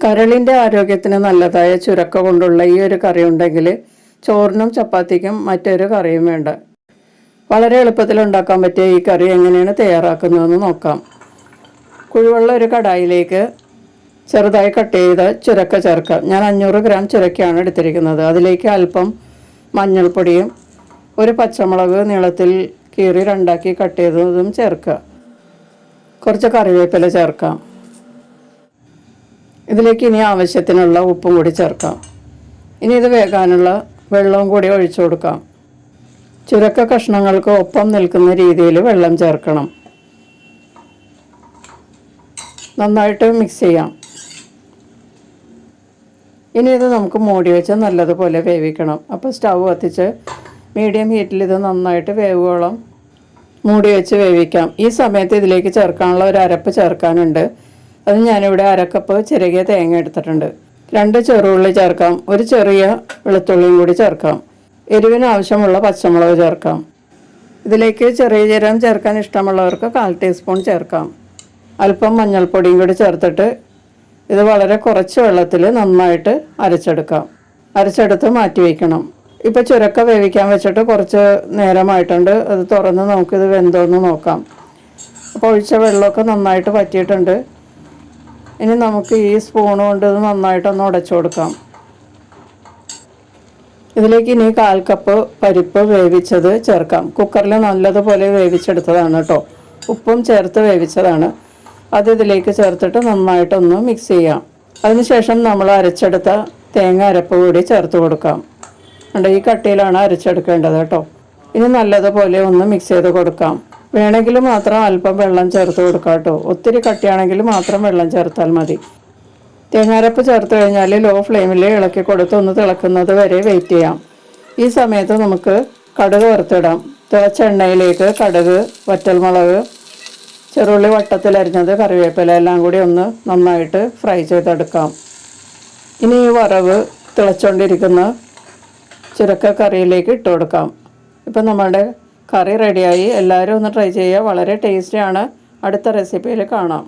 കരളിൻ്റെ ആരോഗ്യത്തിന് നല്ലതായ ചുരക്ക കൊണ്ടുള്ള ഈ ഒരു കറി ഉണ്ടെങ്കിൽ ചോറിനും ചപ്പാത്തിക്കും മറ്റൊരു കറിയും വേണ്ട. വളരെ എളുപ്പത്തിൽ ഉണ്ടാക്കാൻ പറ്റിയ ഈ കറി എങ്ങനെയാണ് തയ്യാറാക്കുന്നതെന്ന് നോക്കാം. കുഴിവെള്ള ഒരു കടായിലേക്ക് ചെറുതായി കട്ട് ചെയ്ത ചുരക്ക ചേർക്കാം. ഞാൻ 500 ഗ്രാം ചുരക്കയാണ് എടുത്തിരിക്കുന്നത്. അതിലേക്ക് അല്പം മഞ്ഞൾപ്പൊടിയും ഒരു പച്ചമുളക് നീളത്തിൽ കീറി രണ്ടാക്കി കട്ട് ചെയ്തതും ചേർക്കുക. കുറച്ച് കറിവേപ്പില ചേർക്കാം. ഇതിലേക്ക് ഇനി ആവശ്യത്തിനുള്ള ഉപ്പും കൂടി ചേർക്കാം. ഇനി ഇത് വേകാനുള്ള വെള്ളവും കൂടി ഒഴിച്ചു കൊടുക്കാം. ചുരക്ക കഷ്ണങ്ങൾക്ക് ഒപ്പം നിൽക്കുന്ന രീതിയിൽ വെള്ളം ചേർക്കണം. നന്നായിട്ട് മിക്സ് ചെയ്യാം. ഇനി ഇത് നമുക്ക് മൂടി വെച്ച് നല്ലതുപോലെ വേവിക്കണം. അപ്പോൾ സ്റ്റൗ കത്തിച്ച് മീഡിയം ഹീറ്റിൽ ഇത് നന്നായിട്ട് വേവുകയോളം മൂടി വെച്ച് വേവിക്കാം. ഈ സമയത്ത് ഇതിലേക്ക് ചേർക്കാനുള്ള ഒരു അരപ്പ് ചേർക്കാനുണ്ട്. അത് ഞാനിവിടെ 1/2 കപ്പ് ചിരകിയ തേങ്ങ എടുത്തിട്ടുണ്ട്. 2 ചെറുള്ളി ചേർക്കാം. ഒരു ചെറിയ വെളുത്തുള്ളിയും കൂടി ചേർക്കാം. എരിവിന് ആവശ്യമുള്ള പച്ചമുളക് ചേർക്കാം. ഇതിലേക്ക് ചെറിയ ജീരകം ചേർക്കാൻ ഇഷ്ടമുള്ളവർക്ക് 1/4 ടീസ്പൂൺ ചേർക്കാം. അല്പം മഞ്ഞൾപ്പൊടിയും കൂടി ചേർത്തിട്ട് ഇത് വളരെ കുറച്ച് വെള്ളത്തിൽ നന്നായിട്ട് അരച്ചെടുക്കാം. അരച്ചെടുത്ത് മാറ്റി വയ്ക്കണം. ഇപ്പോൾ ചുരക്ക വേവിക്കാൻ വെച്ചിട്ട് കുറച്ച് നേരമായിട്ടുണ്ട്. അത് തുറന്ന് നമുക്കിത് വെന്തോന്ന് നോക്കാം. അപ്പോൾ ഒഴിച്ച വെള്ളമൊക്കെ നന്നായിട്ട് വറ്റിയിട്ടുണ്ട്. ഇനി നമുക്ക് ഈ സ്പൂൺ കൊണ്ട് ഇത് നന്നായിട്ടൊന്ന് ഉടച്ചു കൊടുക്കാം. ഇതിലേക്ക് ഇനി 1/4 കപ്പ് പരിപ്പ് വേവിച്ചത് ചേർക്കാം. കുക്കറിൽ നല്ലതുപോലെ വേവിച്ചെടുത്തതാണ് കേട്ടോ. ഉപ്പും ചേർത്ത് വേവിച്ചതാണ്. അത് ഇതിലേക്ക് ചേർത്തിട്ട് നന്നായിട്ടൊന്ന് മിക്സ് ചെയ്യാം. അതിനുശേഷം നമ്മൾ അരച്ചെടുത്ത തേങ്ങ അരപ്പ് കൂടി ചേർത്ത് കൊടുക്കാം. ഈ കട്ടിയിലാണ് അരച്ചെടുക്കേണ്ടത് കേട്ടോ. ഇനി നല്ലതുപോലെ ഒന്ന് മിക്സ് ചെയ്ത് കൊടുക്കാം. വേണമെങ്കിൽ മാത്രം അല്പം വെള്ളം ചേർത്ത് കൊടുക്കാം കേട്ടോ. ഒത്തിരി കട്ടിയാണെങ്കിൽ മാത്രം വെള്ളം ചേർത്താൽ മതി. തേങ്ങാരപ്പ് ചേർത്ത് കഴിഞ്ഞാൽ ലോ ഫ്ലെയിമിൽ ഇളക്കി കൊടുത്ത് ഒന്ന് തിളക്കുന്നത് വരെ വെയിറ്റ് ചെയ്യാം. ഈ സമയത്ത് നമുക്ക് കടുക് വറുത്തിടാം. തിളച്ച എണ്ണയിലേക്ക് കടുക്, വറ്റൽമുളക്, ചെറുള്ളി വട്ടത്തിലരിഞ്ഞത്, കറിവേപ്പില എല്ലാം കൂടി ഒന്ന് നന്നായിട്ട് ഫ്രൈ ചെയ്തെടുക്കാം. ഇനി ഈ വറവ് തിളച്ചുകൊണ്ടിരിക്കുന്ന ചുരക്ക കറിയിലേക്ക് ഇട്ട് കൊടുക്കാം. ഇപ്പം നമ്മുടെ കറി റെഡിയായി. എല്ലാവരും ഒന്ന് ട്രൈ ചെയ്യുക. വളരെ ടേസ്റ്റിയാണ്. അടുത്ത റെസിപ്പിയിൽ കാണാം.